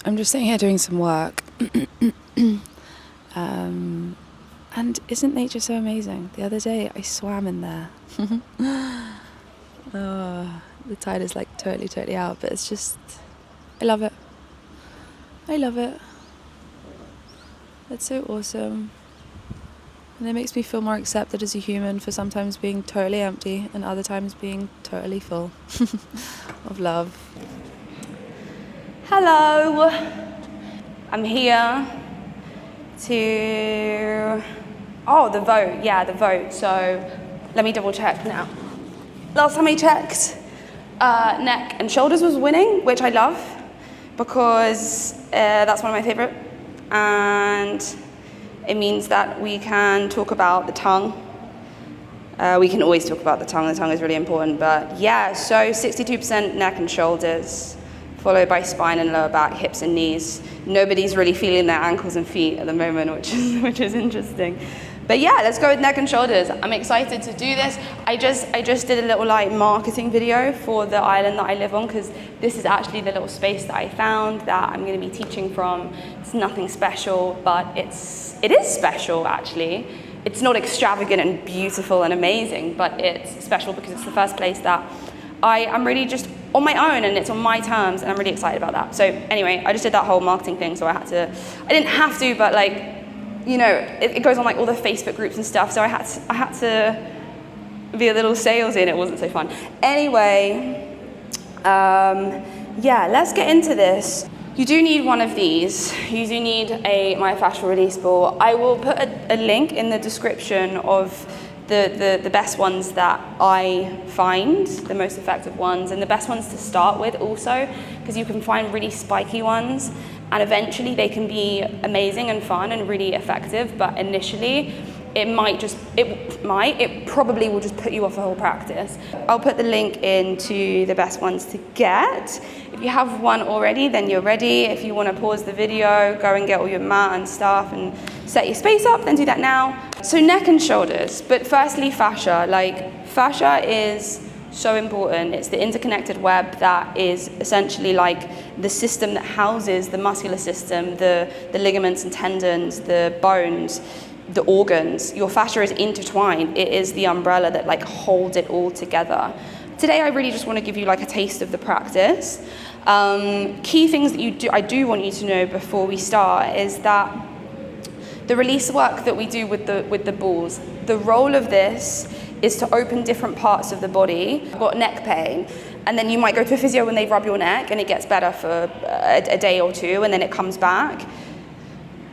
I'm just sitting here doing some work. And isn't nature so amazing? The other day I swam in there. Oh, the tide is like totally out, but it's just, I love it. I love it. It's so awesome. And it makes me feel more accepted as a human for sometimes being totally empty and other times being totally full of love. Hello, I'm here to, the vote, the vote. So let me double check now. Last time I checked, neck and shoulders was winning, which I love because that's one of my favorite. And it means that we can talk about the tongue. We can always talk about the tongue is really important, but yeah, so 62% neck and shoulders, followed by spine and lower back, hips and knees. Nobody's really feeling their ankles and feet at the moment, which is interesting. But yeah, let's go with neck and shoulders. I'm excited to do this. I just did a little like marketing video for the island that I live on, because this is actually the little space that I found that I'm going to be teaching from. It's nothing special, but it is special actually. It's not extravagant and beautiful and amazing, but it's special because it's the first place that I'm really just on my own and it's on my terms, and I'm really excited about that. So anyway, I just did that whole marketing thing, so I didn't have to, but like, you know, it goes on like all the Facebook groups and stuff, so I had to be a little salesy and it wasn't so fun. Anyway, yeah, let's get into this. You do need one of these. You do need a myofascial release ball. I will put a link in the description of the best ones that I find, the most effective ones, and the best ones to start with also, because you can find really spiky ones, and eventually they can be amazing and fun and really effective, but initially it probably will just put you off the whole practice. I'll put the link into the best ones to get. If you have one already, then you're ready. If you want to pause the video, go and get all your mat and stuff and set your space up, then do that now. So neck and shoulders, but firstly fascia. Like, fascia is so important. It's the interconnected web that is essentially like the system that houses the muscular system, the ligaments and tendons, the bones, the organs. Your fascia is intertwined. It is the umbrella that like holds it all together. Today I really just want to give you like a taste of the practice. Key things that I do want you to know before we start is that the release work that we do with the balls, the role of this is to open different parts of the body. I've got neck pain, and then you might go to a physio when they rub your neck and it gets better for a day or two and then it comes back.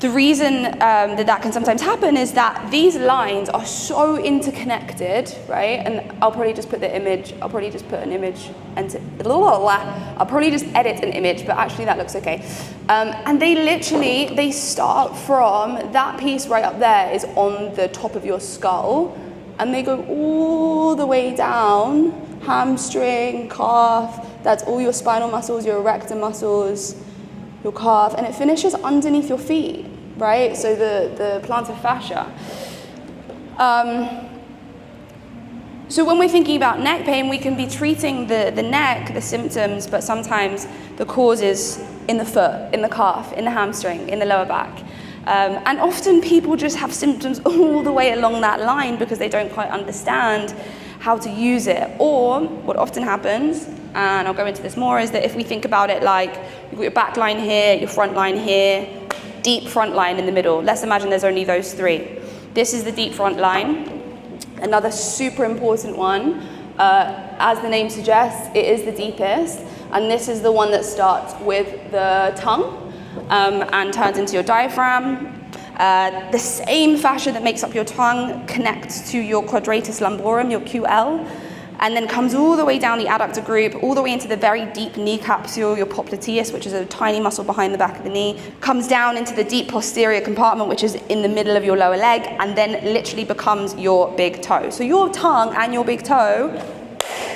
The reason that can sometimes happen is that these lines are so interconnected, right? And I'll probably just put an image, I'll probably just edit an image, but actually that looks okay. And they start from, that piece right up there is on the top of your skull, and they go all the way down, hamstring, calf, that's all your spinal muscles, your erector muscles, your calf, and it finishes underneath your feet, right? So the plantar fascia. So when we're thinking about neck pain, we can be treating the neck, the symptoms, but sometimes the cause is in the foot, in the calf, in the hamstring, in the lower back. And often people just have symptoms all the way along that line because they don't quite understand how to use it. Or what often happens, and I'll go into this more, is that if we think about it like you've got your back line here, your front line here, deep front line in the middle. Let's imagine there's only those three. This is the deep front line. Another super important one, as the name suggests, it is the deepest, and this is the one that starts with the tongue and turns into your diaphragm. The same fascia that makes up your tongue connects to your quadratus lumborum, your QL, and then comes all the way down the adductor group, all the way into the very deep knee capsule, your popliteus, which is a tiny muscle behind the back of the knee, comes down into the deep posterior compartment, which is in the middle of your lower leg, and then literally becomes your big toe. So your tongue and your big toe,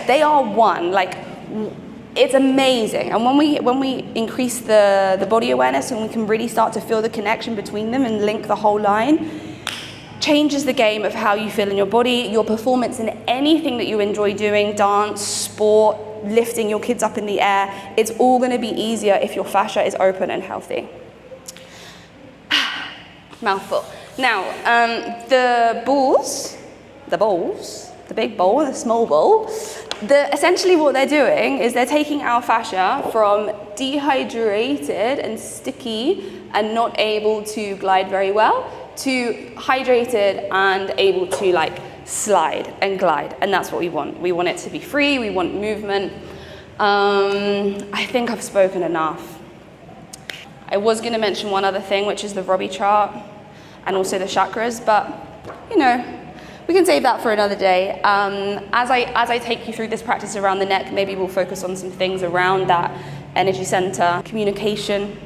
they are one. Like, it's amazing. And when we increase the body awareness and we can really start to feel the connection between them and link the whole line, changes the game of how you feel in your body, your performance in anything that you enjoy doing, dance, sport, lifting your kids up in the air. It's all going to be easier if your fascia is open and healthy. Mouthful. Now, the big ball, the small ball, essentially what they're doing is they're taking our fascia from dehydrated and sticky and not able to glide very well to hydrated and able to like slide and glide, and that's what we want. We want it to be free, we want movement. I think I've spoken enough. I was going to mention one other thing, which is the Robbie chart and also the chakras, but you know, we can save that for another day. As I take you through this practice around the neck, maybe we'll focus on some things around that energy center, communication,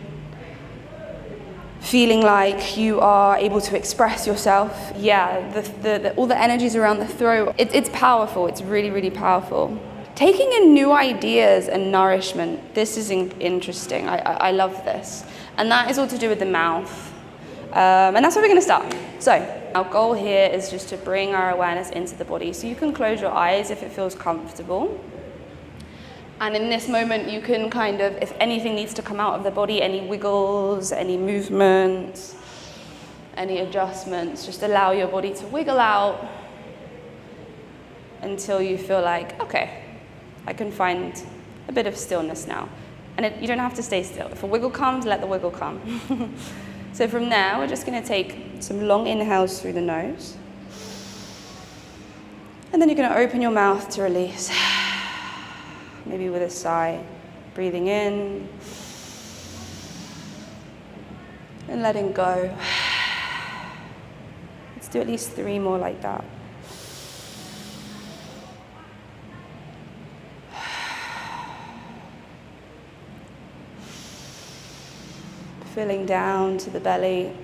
feeling like you are able to express yourself. Yeah, all the energies around the throat, it's powerful, it's really, really powerful. Taking in new ideas and nourishment, this is interesting, I love this. And that is all to do with the mouth. And that's where we're gonna start. So, our goal here is just to bring our awareness into the body. So you can close your eyes if it feels comfortable. And in this moment, you can kind of, if anything needs to come out of the body, any wiggles, any movements, any adjustments, just allow your body to wiggle out until you feel like, okay, I can find a bit of stillness now. And you don't have to stay still. If a wiggle comes, let the wiggle come. So from there, we're just going to take some long inhales through the nose. And then you're going to open your mouth to release. Maybe with a sigh. Breathing in. And letting go. Let's do at least 3 more like that. Filling down to the belly.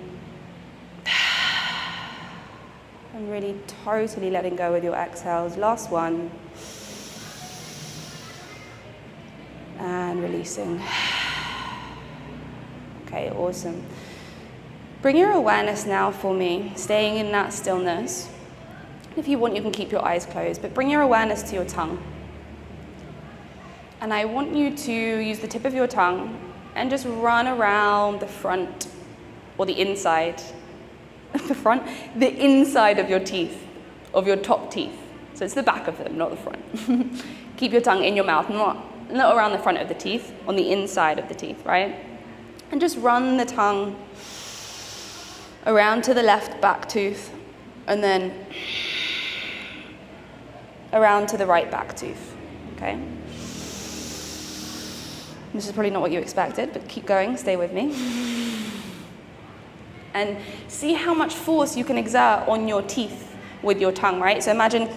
And really totally letting go with your exhales. Last one. And releasing. Okay, awesome. Bring your awareness now for me, staying in that stillness. If you want, you can keep your eyes closed, but bring your awareness to your tongue. And I want you to use the tip of your tongue and just run around the front, or the inside, the inside of your teeth, of your top teeth. So it's the back of them, not the front. Keep your tongue in your mouth, not around the front of the teeth, on the inside of the teeth, right? And just run the tongue around to the left back tooth, and then around to the right back tooth, okay? This is probably not what you expected, but keep going, stay with me. And see how much force you can exert on your teeth with your tongue, right? So imagine,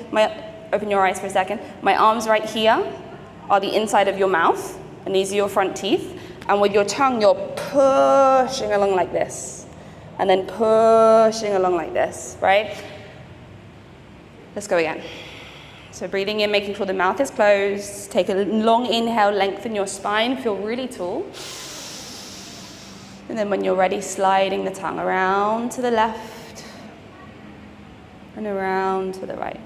open your eyes for a second. My arms right here are the inside of your mouth, and these are your front teeth. And with your tongue, you're pushing along like this. And then pushing along like this, right? Let's go again. So breathing in, making sure the mouth is closed. Take a long inhale, lengthen your spine, feel really tall. And then when you're ready, sliding the tongue around to the left and around to the right.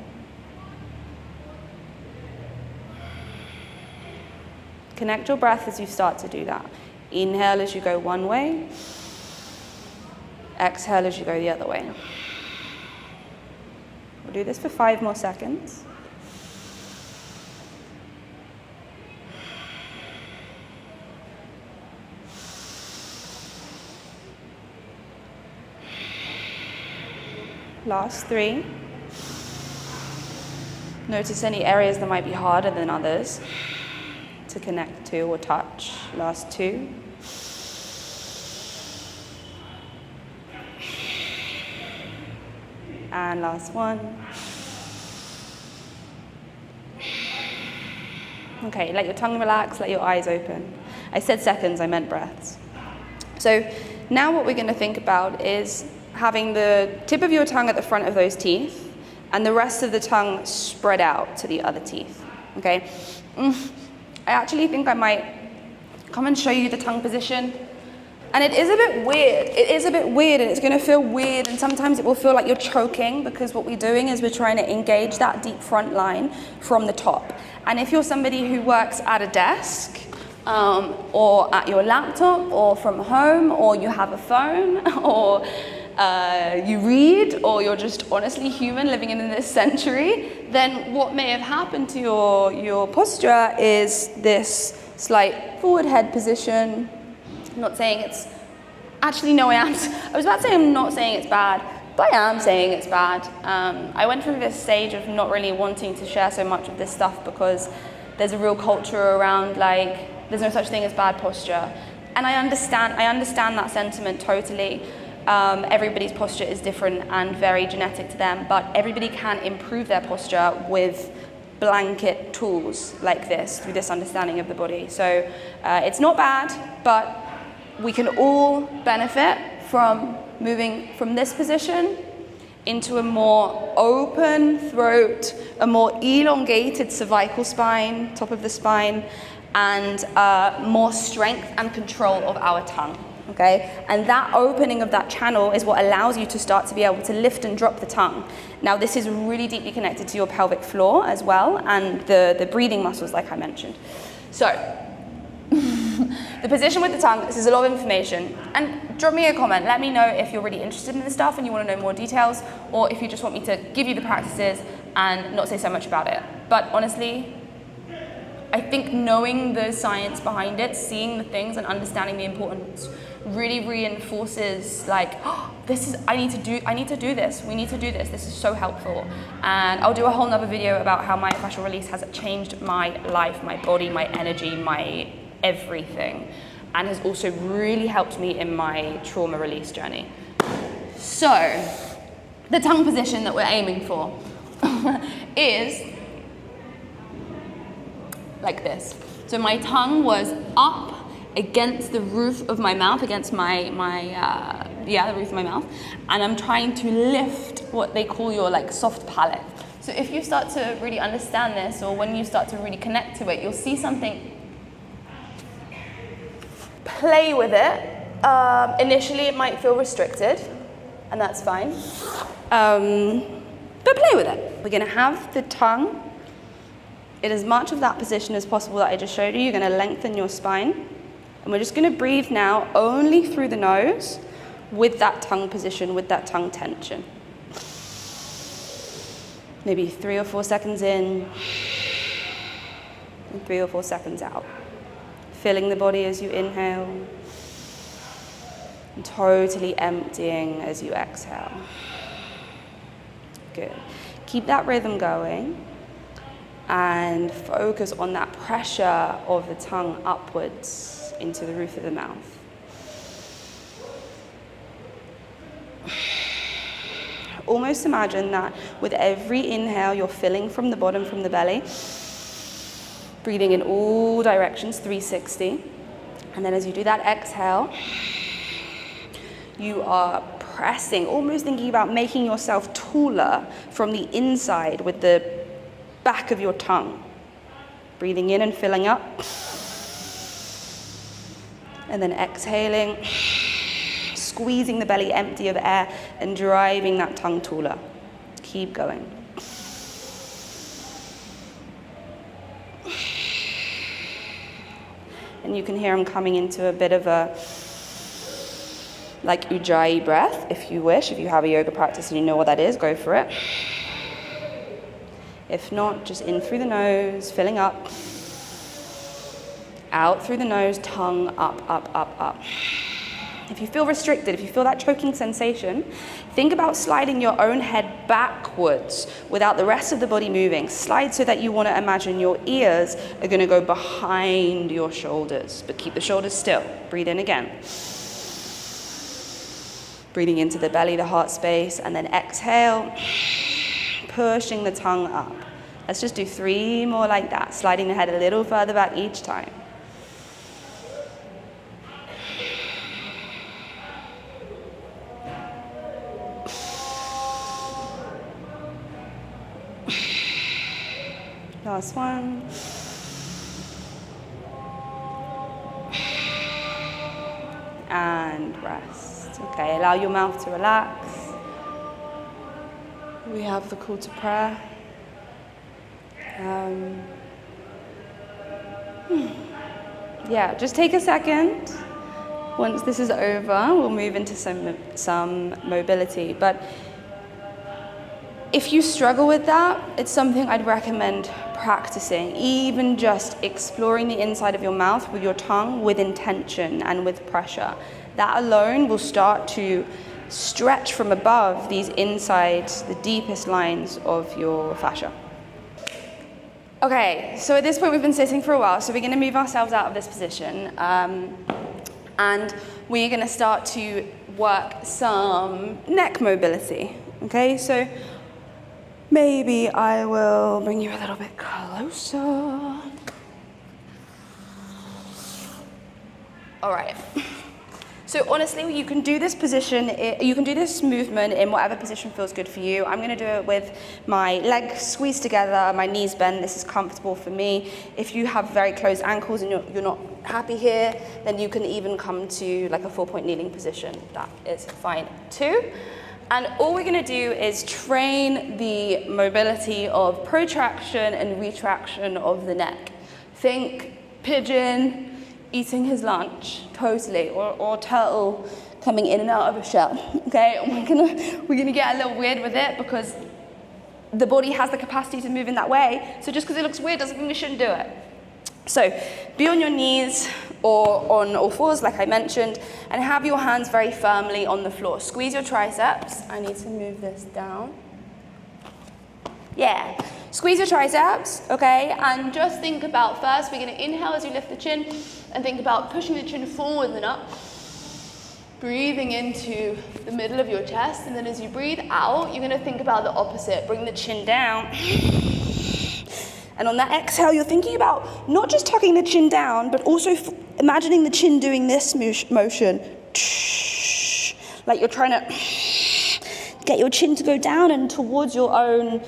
Connect your breath as you start to do that. Inhale as you go one way. Exhale as you go the other way. We'll do this for 5 more seconds. Last 3. Notice any areas that might be harder than others to connect to or touch. Last 2. And last 1. Okay, let your tongue relax, let your eyes open. I said seconds, I meant breaths. So now what we're going to think about is having the tip of your tongue at the front of those teeth and the rest of the tongue spread out to the other teeth, okay? I actually think I might come and show you the tongue position And it is a bit weird. It is a bit weird, and it's going to feel weird, and sometimes it will feel like you're choking, because what we're doing is we're trying to engage that deep front line from the top. And if you're somebody who works at a desk, or at your laptop, or from home, or you have a phone, or you read, or you're just honestly human living in this century, then what may have happened to your posture is this slight forward head position. I'm not saying it's, actually no, I was about to say I'm not saying it's bad, but I am saying it's bad. I went through this stage of not really wanting to share so much of this stuff because there's a real culture around like, there's no such thing as bad posture. And I understand that sentiment totally. Everybody's posture is different and very genetic to them, but everybody can improve their posture with blanket tools like this, through this understanding of the body. So it's not bad, but we can all benefit from moving from this position into a more open throat, a more elongated cervical spine, top of the spine, and more strength and control of our tongue, okay? And that opening of that channel is what allows you to start to be able to lift and drop the tongue. Now, this is really deeply connected to your pelvic floor as well, and the breathing muscles, like I mentioned. So, the position with the tongue, this is a lot of information. And drop me a comment, let me know if you're really interested in this stuff and you want to know more details, or if you just want me to give you the practices and not say so much about it. But honestly, I think knowing the science behind it, seeing the things and understanding the importance really reinforces like, oh, I need to do this, we need to do this is so helpful. And I'll do a whole nother video about how myofascial release has changed my life, my body, my energy, my everything, and has also really helped me in my trauma release journey. So, the tongue position that we're aiming for is like this. So my tongue was up against the roof of my mouth, against the roof of my mouth, and I'm trying to lift what they call your like soft palate. So if you start to really understand this, or when you start to really connect to it, you'll see something. Play with it. Initially it might feel restricted, and that's fine. But play with it. We're gonna have the tongue in as much of that position as possible that I just showed you. You're gonna lengthen your spine. And we're just gonna breathe now only through the nose with that tongue position, with that tongue tension. Maybe 3 or 4 seconds in, and 3 or 4 seconds out. Filling the body as you inhale, and totally emptying as you exhale. Good. Keep that rhythm going, and focus on that pressure of the tongue upwards into the roof of the mouth. Almost imagine that with every inhale, you're filling from the bottom, from the belly, breathing in all directions, 360. And then as you do that exhale, you are pressing, almost thinking about making yourself taller from the inside with the back of your tongue. Breathing in and filling up. And then exhaling, squeezing the belly empty of air and driving that tongue taller. Keep going. And you can hear I'm coming into a bit of a like ujjayi breath, if you wish. If you have a yoga practice and you know what that is, go for it. If not, just in through the nose, filling up. Out through the nose, tongue up, up, up, up. If you feel restricted, if you feel that choking sensation, think about sliding your own head backwards without the rest of the body moving. Slide so that you want to imagine your ears are going to go behind your shoulders, but keep the shoulders still. Breathe in again. Breathing into the belly, the heart space, and then exhale, pushing the tongue up. Let's just do 3 more like that, sliding the head a little further back each time. Last one. And and rest. Okay, allow your mouth to relax. We have the call to prayer. Yeah, just take a second. Once this is over, we'll move into some mobility. But if you struggle with that, it's something I'd recommend practicing, even just exploring the inside of your mouth with your tongue with intention and with pressure. That alone will start to stretch from above these inside, the deepest lines of your fascia. Okay, so at this point we've been sitting for a while, so we're going to move ourselves out of this position, and we're going to start to work some neck mobility. Okay, so maybe I will bring you a little bit closer. All right. So honestly, you can do this position, you can do this movement in whatever position feels good for you. I'm going to do it with my legs squeezed together, my knees bent. This is comfortable for me. If you have very closed ankles and you're not happy here, then you can even come to like a 4-point kneeling position. That is fine too. And all we're going to do is train the mobility of protraction and retraction of the neck. Think pigeon eating his lunch, totally, or turtle coming in and out of a shell. Okay, and we're gonna get a little weird with it because the body has the capacity to move in that way. So just because it looks weird doesn't mean we shouldn't do it. So be on your knees or on all fours, like I mentioned, and have your hands very firmly on the floor. Squeeze your triceps. I need to move this down. Yeah, squeeze your triceps, okay? And just think about, first we're gonna inhale as you lift the chin, and think about pushing the chin forward and up, breathing into the middle of your chest, and then as you breathe out, you're gonna think about the opposite. Bring the chin down. And on that exhale, you're thinking about not just tucking the chin down, but also imagining the chin doing this motion. Like you're trying to get your chin to go down and towards your own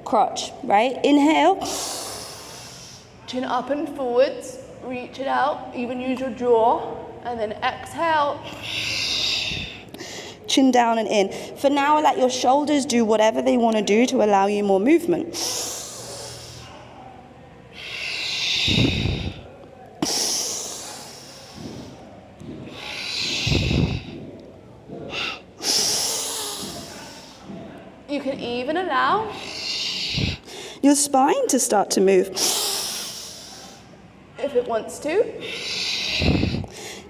crotch, right? Inhale. Chin up and forwards. Reach it out, even use your jaw, and then exhale. Chin down and in. For now, let your shoulders do whatever they want to do to allow you more movement. You can even allow your spine to start to move. If it wants to.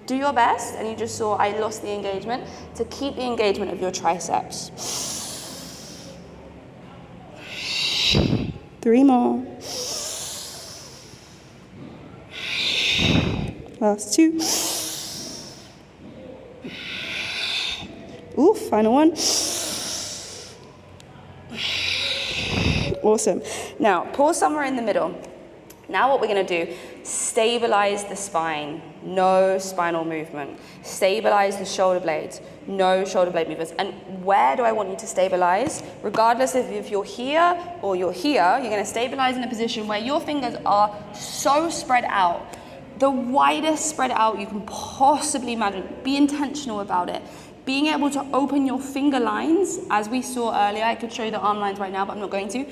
Do your best, and you just saw I lost the engagement, to keep the engagement of your triceps. 3 more. Last 2. Ooh, final one. Awesome. Now, pause somewhere in the middle. Now what we're going to do, stabilize the spine, no spinal movement. Stabilize the shoulder blades, no shoulder blade movements. And where do I want you to stabilize? Regardless of if you're here or you're here, you're going to stabilize in a position where your fingers are so spread out, the widest spread out you can possibly imagine. Be intentional about it. Being able to open your finger lines, as we saw earlier, I could show you the arm lines right now, but I'm not going to.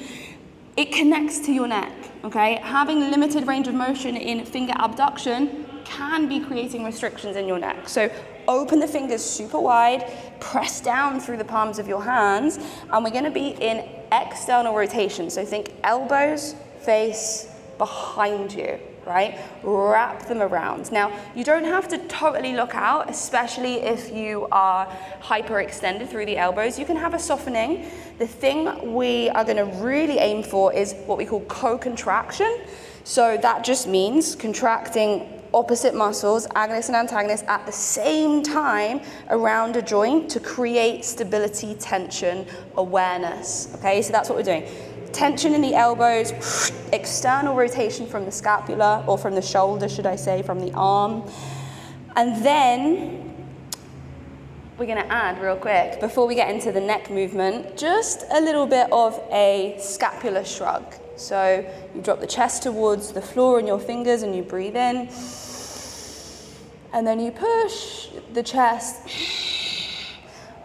It connects to your neck, okay? Having limited range of motion in finger abduction can be creating restrictions in your neck. So open the fingers super wide, press down through the palms of your hands, and we're gonna be in external rotation. So think elbows, face, behind you, right? Wrap them around. Now, you don't have to totally look out, especially if you are hyperextended through the elbows. You can have a softening. The thing we are gonna really aim for is what we call co-contraction. So that just means contracting opposite muscles, agonist and antagonist, at the same time around a joint to create stability, tension, awareness, okay? So that's what we're doing. Tension in the elbows, external rotation from the scapula, or from the shoulder, should I say, from the arm. And then we're gonna add real quick, before we get into the neck movement, just a little bit of a scapular shrug. So you drop the chest towards the floor in your fingers and you breathe in. And then you push the chest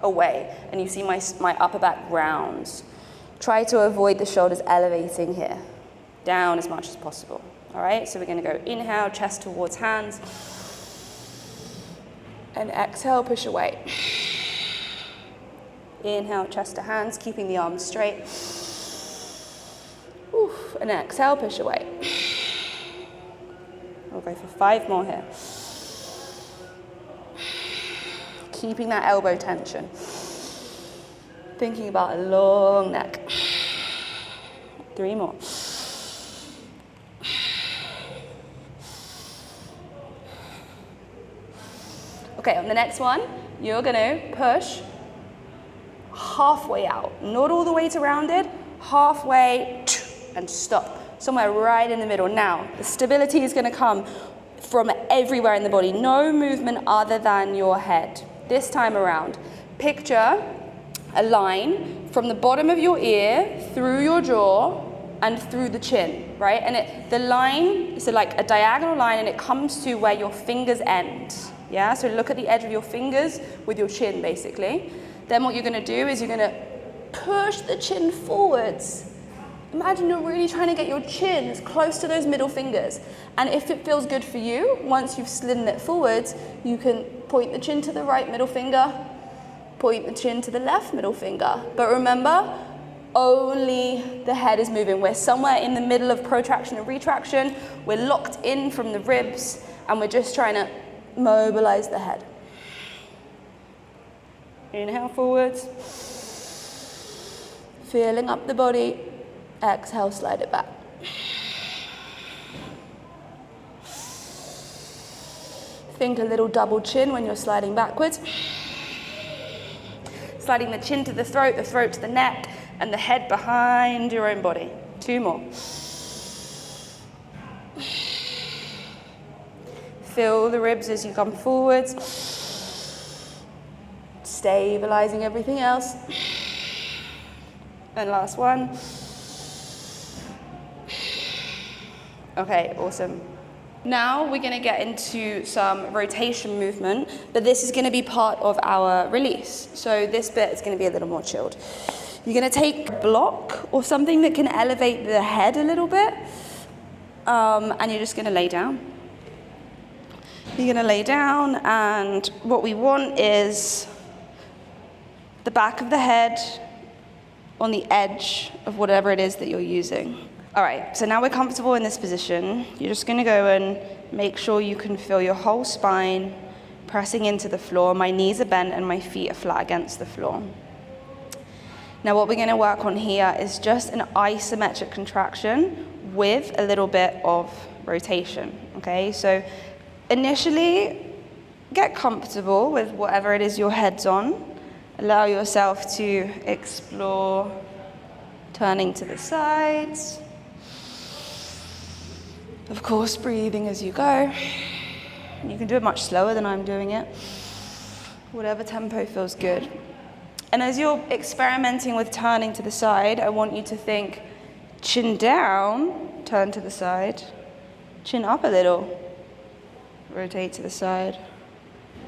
away, and you see my upper back rounds. Try to avoid the shoulders elevating here, down as much as possible. All right, so we're gonna go inhale, chest towards hands, and exhale, push away. Inhale, chest to hands, keeping the arms straight. Oof, and exhale, push away. We'll go for 5 more here. Keeping that elbow tension. Thinking about a long neck. 3 more. Okay, on the next one, you're gonna push halfway out. Not all the way to rounded, halfway and stop. Somewhere right in the middle. Now, the stability is gonna come from everywhere in the body. No movement other than your head. This time around, picture a line from the bottom of your ear, through your jaw, and through the chin, right? And the line is like a diagonal line, and it comes to where your fingers end. Yeah, so look at the edge of your fingers with your chin, basically. Then what you're gonna do is you're gonna push the chin forwards. Imagine you're really trying to get your chin as close to those middle fingers. And if it feels good for you, once you've slidden it forwards, you can point the chin to the right middle finger, point the chin to the left middle finger. But remember, only the head is moving. We're somewhere in the middle of protraction and retraction. We're locked in from the ribs, and we're just trying to mobilize the head. Inhale forwards. Feeling up the body. Exhale, slide it back. Think a little double chin when you're sliding backwards. Sliding the chin to the throat to the neck, and the head behind your own body. 2 more. Feel the ribs as you come forwards. Stabilizing everything else. And last one. Okay, awesome. Now we're gonna get into some rotation movement, but this is gonna be part of our release. So this bit is gonna be a little more chilled. You're gonna take a block or something that can elevate the head a little bit, and you're just gonna lay down. You're gonna lay down, and what we want is the back of the head on the edge of whatever it is that you're using. All right, so now we're comfortable in this position. You're just gonna go and make sure you can feel your whole spine pressing into the floor. My knees are bent and my feet are flat against the floor. Now what we're gonna work on here is just an isometric contraction with a little bit of rotation, okay? So initially, get comfortable with whatever it is your head's on. Allow yourself to explore turning to the sides. Of course, breathing as you go. You can do it much slower than I'm doing it. Whatever tempo feels good. And as you're experimenting with turning to the side, I want you to think chin down, turn to the side, chin up a little, rotate to the side,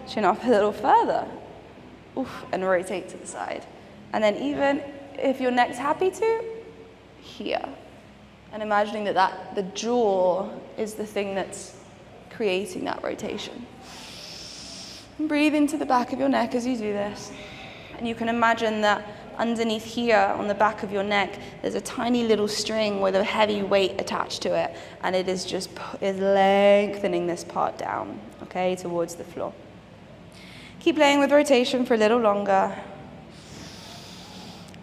chin up a little further, oof, and rotate to the side. And then even if your neck's happy to, here. And imagining that the jaw is the thing that's creating that rotation. And breathe into the back of your neck as you do this. And you can imagine that underneath here on the back of your neck, there's a tiny little string with a heavy weight attached to it. And it is lengthening this part down, okay, towards the floor. Keep playing with rotation for a little longer.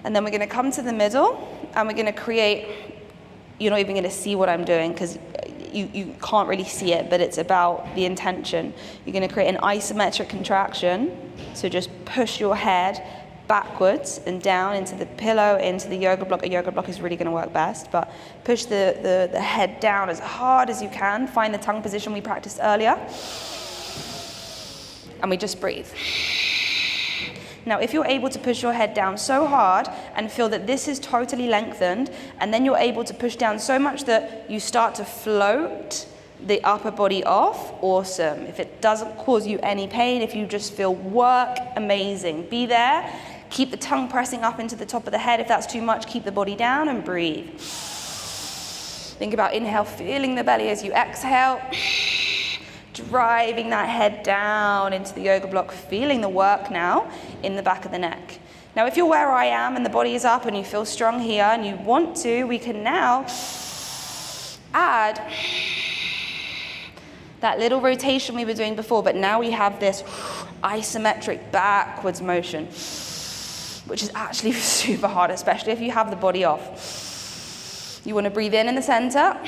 And then we're gonna come to the middle, and we're gonna create, you're not even gonna see what I'm doing because you can't really see it, but it's about the intention. You're gonna create an isometric contraction, so just push your head backwards and down into the pillow, into the yoga block. A yoga block is really gonna work best, but push the head down as hard as you can. Find the tongue position we practiced earlier. And we just breathe. Now, if you're able to push your head down so hard and feel that this is totally lengthened, and then you're able to push down so much that you start to float the upper body off, awesome. If it doesn't cause you any pain, if you just feel work, amazing. Be there. Keep the tongue pressing up into the top of the head. If that's too much, keep the body down and breathe. Think about inhale, feeling the belly as you exhale. Driving that head down into the yoga block, feeling the work now in the back of the neck. Now, if you're where I am and the body is up and you feel strong here and you want to, we can now add that little rotation we were doing before, but now we have this isometric backwards motion, which is actually super hard, especially if you have the body off. You want to breathe in the center.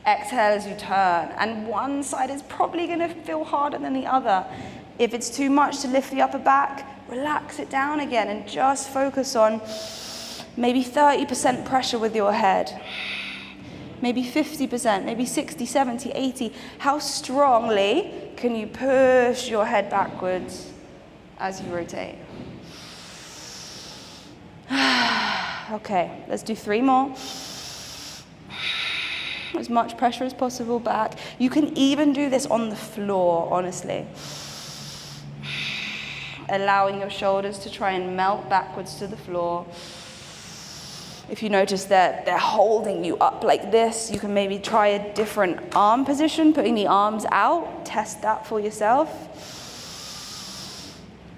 Exhale as you turn, and one side is probably going to feel harder than the other. If it's too much to lift the upper back, relax it down again and just focus on maybe 30% pressure with your head, maybe 50%, maybe 60, 70, 80. How strongly can you push your head backwards as you rotate? Okay, let's do 3 more. As much pressure as possible back. You can even do this on the floor, honestly. Allowing your shoulders to try and melt backwards to the floor. If you notice that they're holding you up like this, you can maybe try a different arm position, putting the arms out. Test that for yourself.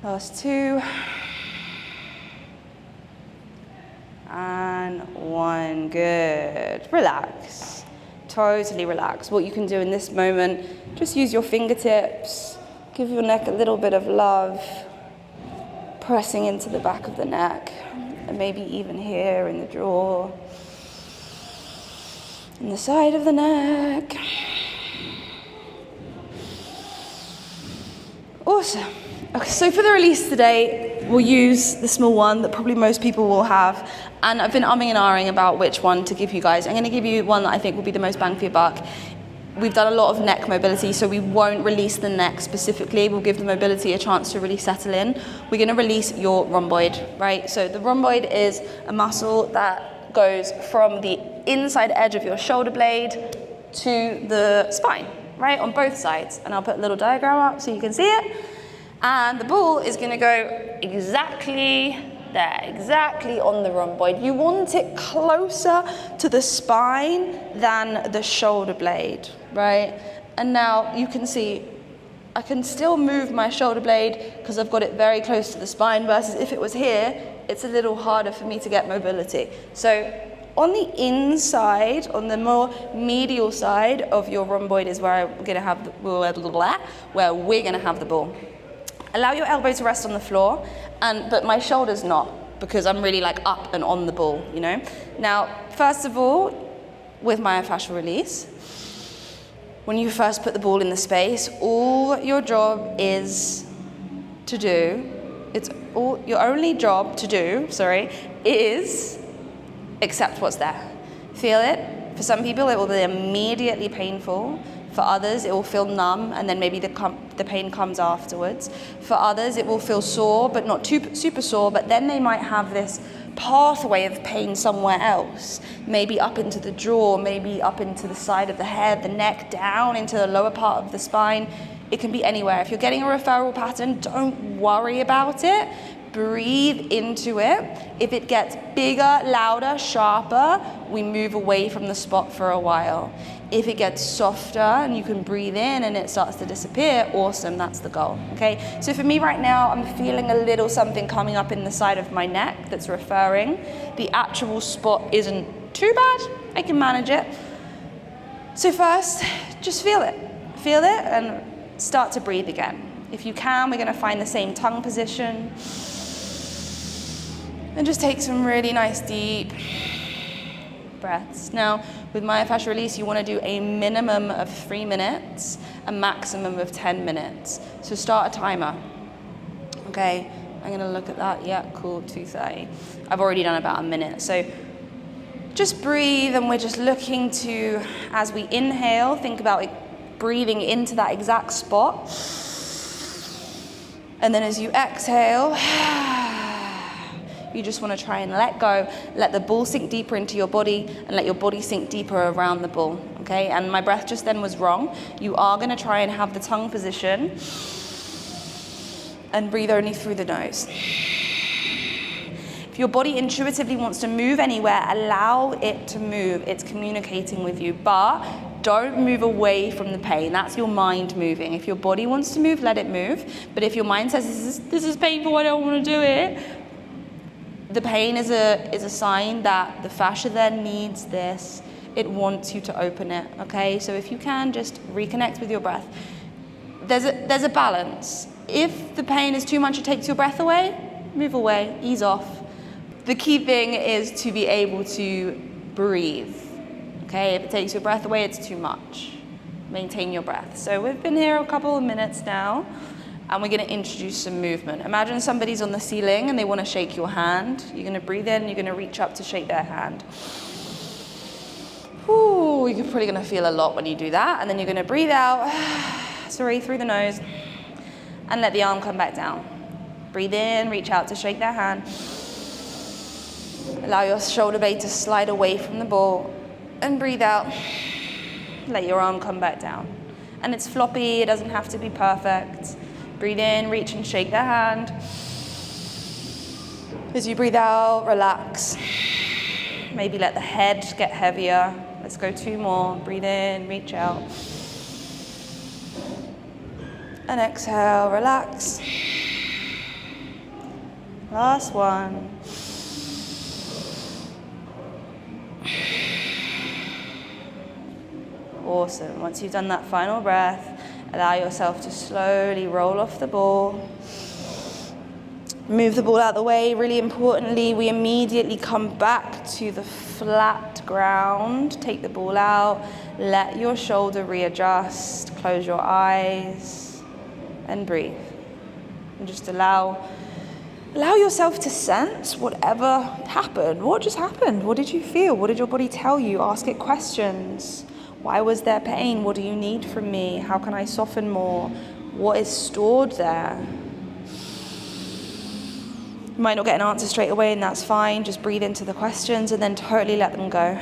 Last 2. And 1, good. Relax. Totally relax. What you can do in this moment, just use your fingertips, give your neck a little bit of love, pressing into the back of the neck, and maybe even here in the jaw, in the side of the neck. Awesome. Okay, so for the release today, we'll use the small one that probably most people will have. And I've been umming and ahhing about which one to give you guys. I'm going to give you one that I think will be the most bang for your buck. We've done a lot of neck mobility, so we won't release the neck specifically. We'll give the mobility a chance to really settle in. We're going to release your rhomboid, right? So the rhomboid is a muscle that goes from the inside edge of your shoulder blade to the spine, right? On both sides. And I'll put a little diagram up so you can see it. And the ball is going to go exactly there, exactly on the rhomboid. You want it closer to the spine than the shoulder blade, right? And now you can see I can still move my shoulder blade because I've got it very close to the spine, versus if it was here, it's a little harder for me to get mobility. So on the inside, on the more medial side of your rhomboid is where we're going to have the ball. Allow your elbow to rest on the floor, but my shoulder's not, because I'm really like up and on the ball, you know? Now, first of all, with myofascial release, when you first put the ball in the space, all your job is to do, your only job to do, is accept what's there. Feel it. For some people, it will be immediately painful. For others, it will feel numb, and then maybe the pain comes afterwards. For others, it will feel sore, but not too super sore, but then they might have this pathway of pain somewhere else, maybe up into the jaw, maybe up into the side of the head, the neck, down into the lower part of the spine. It can be anywhere. If you're getting a referral pattern, don't worry about it. Breathe into it. If it gets bigger, louder, sharper, we move away from the spot for a while. If it gets softer and you can breathe in and it starts to disappear, awesome, that's the goal, okay? So for me right now, I'm feeling a little something coming up in the side of my neck that's referring. The actual spot isn't too bad, I can manage it. So first, just feel it and start to breathe again. If you can, we're gonna find the same tongue position. And just take some really nice deep breaths. Now, with myofascial release, you want to do a minimum of 3 minutes, a maximum of 10 minutes. So start a timer. Okay, I'm going to look at that. Yeah, cool, 2:30. I've already done about a minute. So just breathe, and we're just looking to, as we inhale, think about breathing into that exact spot. And then as you exhale, you just want to try and let go, let the ball sink deeper into your body, and let your body sink deeper around the ball, okay? And my breath just then was wrong. You are gonna try and have the tongue position and breathe only through the nose. If your body intuitively wants to move anywhere, allow it to move. It's communicating with you, but don't move away from the pain. That's your mind moving. If your body wants to move, let it move. But if your mind says, this is painful, I don't want to do it, the pain is a sign that the fascia then needs this. It wants you to open it, okay? So if you can, just reconnect with your breath. There's a balance. If the pain is too much, it takes your breath away, move away, ease off. The key thing is to be able to breathe, okay? If it takes your breath away, it's too much. Maintain your breath. So we've been here a couple of minutes now, and we're gonna introduce some movement. Imagine somebody's on the ceiling and they wanna shake your hand. You're gonna breathe in, you're gonna reach up to shake their hand. Ooh, you're probably gonna feel a lot when you do that, and then you're gonna breathe out, through the nose, and let the arm come back down. Breathe in, reach out to shake their hand. Allow your shoulder blade to slide away from the ball, and breathe out. Let your arm come back down. And it's floppy, it doesn't have to be perfect. Breathe in, reach and shake their hand. As you breathe out, relax. Maybe let the head get heavier. Let's go 2 more. Breathe in, reach out. And exhale, relax. Last one. Awesome. Once you've done that final breath, allow yourself to slowly roll off the ball. Move the ball out of the way. Really importantly, we immediately come back to the flat ground. Take the ball out. Let your shoulder readjust. Close your eyes and breathe. And just allow yourself to sense whatever happened. What just happened? What did you feel? What did your body tell you? Ask it questions. Why was there pain? What do you need from me? How can I soften more? What is stored there? You might not get an answer straight away, and that's fine. Just breathe into the questions and then totally let them go.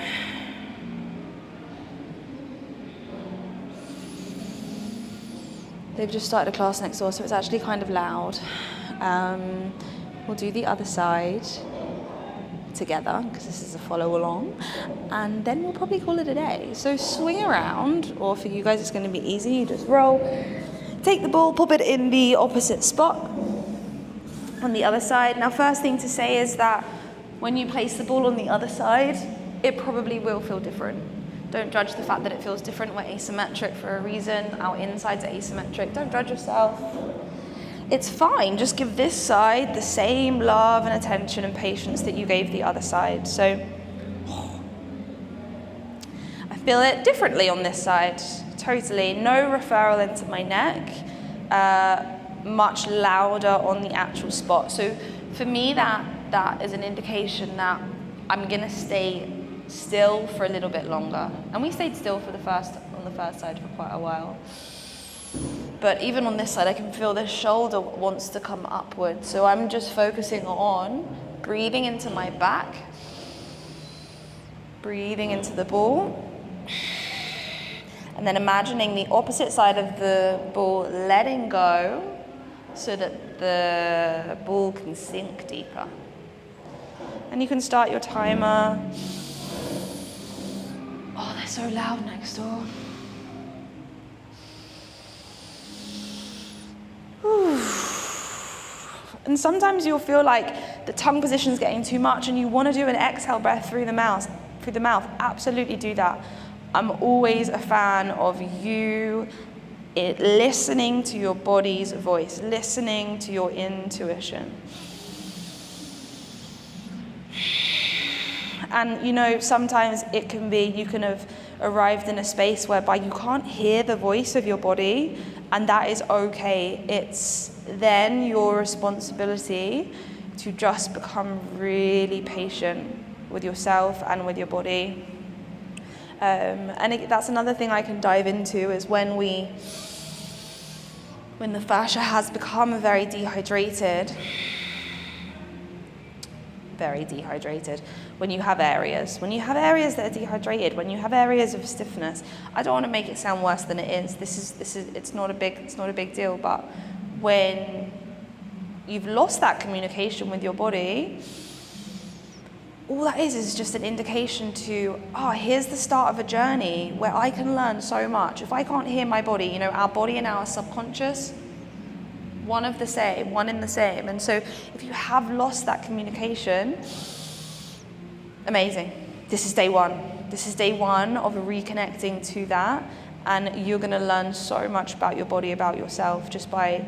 They've just started a class next door, so it's actually kind of loud. We'll do the other side together, because this is a follow along, and then we'll probably call it a day. So swing around, or for you guys it's going to be easy, you just roll, take the ball, pop it in the opposite spot on the other side. Now, first thing to say is that when you place the ball on the other side, it probably will feel different. Don't judge the fact that it feels different. We're asymmetric for a reason. Our insides are asymmetric. Don't judge yourself. It's fine. Just give this side the same love and attention and patience that you gave the other side. So I feel it differently on this side. Totally. No referral into my neck. Much louder on the actual spot. So for me, that is an indication that I'm going to stay still for a little bit longer. And we stayed still on the first side for quite a while. But even on this side, I can feel the shoulder wants to come upward. So I'm just focusing on breathing into my back, breathing into the ball, and then imagining the opposite side of the ball letting go so that the ball can sink deeper. And you can start your timer. Oh, they're so loud next door. And sometimes you'll feel like the tongue position is getting too much and you want to do an exhale breath through the mouth. Absolutely do that. I'm always a fan of you listening to your body's voice, listening to your intuition. And sometimes it can be you can have arrived in a space whereby you can't hear the voice of your body, and that is okay. It's then your responsibility to just become really patient with yourself and with your body. That's another thing I can dive into is when the fascia has become very dehydrated, very dehydrated. When you have areas that are dehydrated, when you have areas of stiffness, I don't want to make it sound worse than it is. It's not a big deal, but when you've lost that communication with your body, all that is just an indication to, here's the start of a journey where I can learn so much. If I can't hear my body, our body and our subconscious, one in the same. And so if you have lost that communication, amazing. This is day one. This is day one of reconnecting to that. And you're going to learn so much about your body, about yourself, just by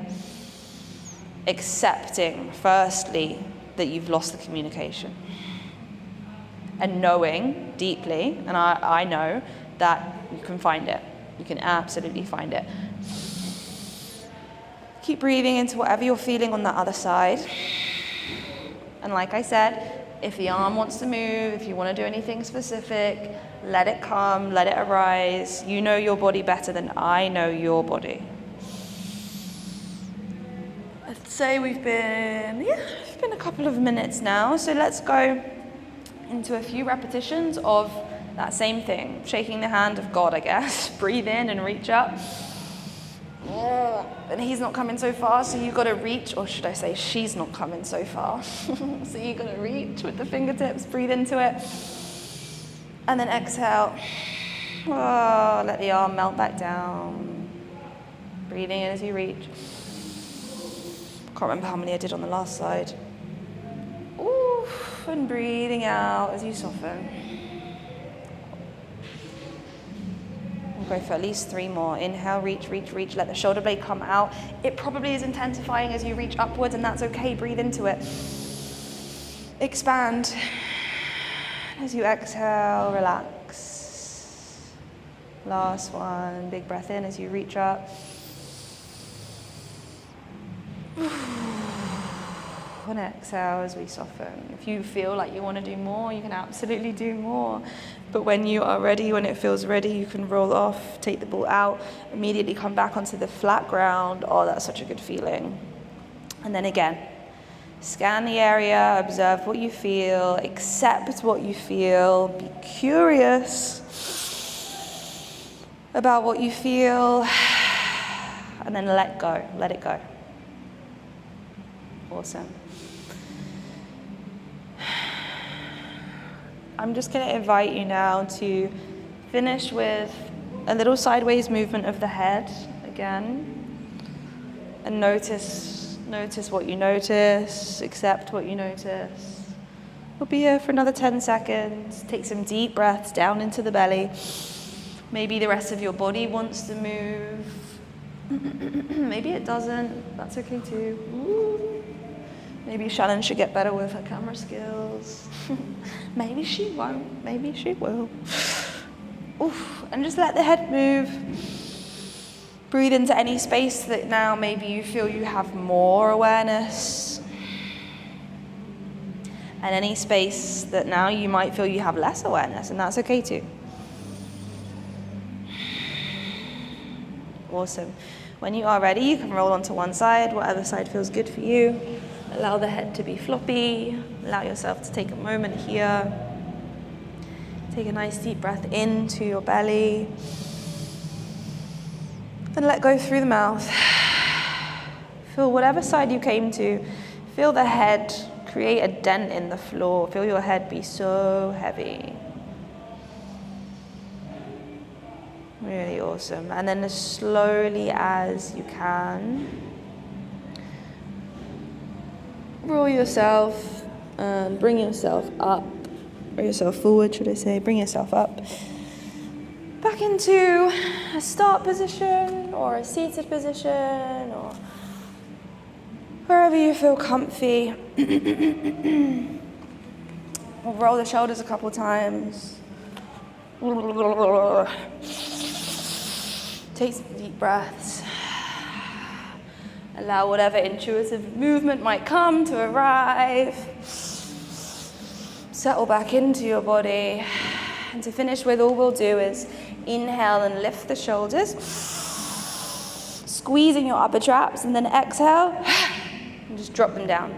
accepting, firstly, that you've lost the communication. And knowing deeply, and I know that you can find it. You can absolutely find it. Keep breathing into whatever you're feeling on the other side. And like I said, if the arm wants to move, if you want to do anything specific, let it come, let it arise. You know your body better than I know your body. I'd say we've been a couple of minutes now, so let's go into a few repetitions of that same thing. Shaking the hand of God, I guess. Breathe in and reach up. And he's not coming so far, so you've got to reach, or should I say she's not coming so far. So you've got to reach with the fingertips, breathe into it. And then exhale. Let the arm melt back down. Breathing in as you reach. Can't remember how many I did on the last side. And breathing out as you soften. We'll go for at least 3 more. Inhale, reach, reach, reach. Let the shoulder blade come out. It probably is intensifying as you reach upwards, and that's okay. Breathe into it. Expand. As you exhale, relax. Last one. Big breath in as you reach up. And exhale as we soften. If you feel like you want to do more, you can absolutely do more. But when you are ready, when it feels ready, you can roll off, take the ball out, immediately come back onto the flat ground. That's such a good feeling. And then again, scan the area, observe what you feel, accept what you feel, be curious about what you feel, and then let go, let it go. Awesome. I'm just going to invite you now to finish with a little sideways movement of the head again. And notice what you notice, accept what you notice. We'll be here for another 10 seconds. Take some deep breaths down into the belly. Maybe the rest of your body wants to move. Maybe it doesn't. That's okay too. Ooh. Maybe Shannon should get better with her camera skills. Maybe she won't. Maybe she will. Oof. And just let the head move. Breathe into any space that now maybe you feel you have more awareness. And any space that now you might feel you have less awareness, and that's okay too. Awesome. When you are ready, you can roll onto one side, whatever side feels good for you. Allow the head to be floppy. Allow yourself to take a moment here. Take a nice deep breath into your belly. And let go through the mouth. Feel whatever side you came to. Feel the head create a dent in the floor. Feel your head be so heavy. Really awesome. And then as slowly as you can, roll yourself and bring yourself up. Bring yourself forward, should I say. Bring yourself up. Back into a start position or a seated position or wherever you feel comfy. We'll roll the shoulders a couple times. Take some deep breaths. Allow whatever intuitive movement might come to arrive. Settle back into your body. And to finish with, all we'll do is inhale and lift the shoulders. Squeezing your upper traps, and then exhale and just drop them down.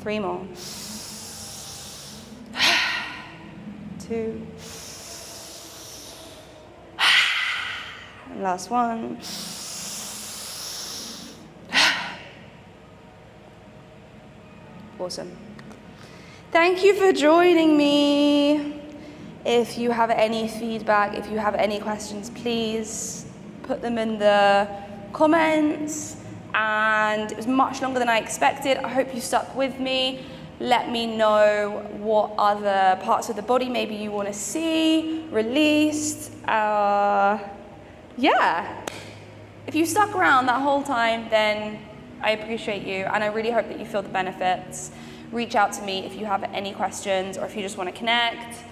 3 more. 2. And last one. Awesome. Thank you for joining me. If you have any feedback, if you have any questions, please put them in the comments. And it was much longer than I expected. I hope you stuck with me. Let me know what other parts of the body maybe you want to see released. Yeah. If you stuck around that whole time, then I appreciate you, and I really hope that you feel the benefits. Reach out to me if you have any questions or if you just want to connect.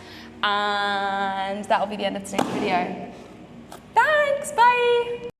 And that will be the end of today's video. Thanks, bye.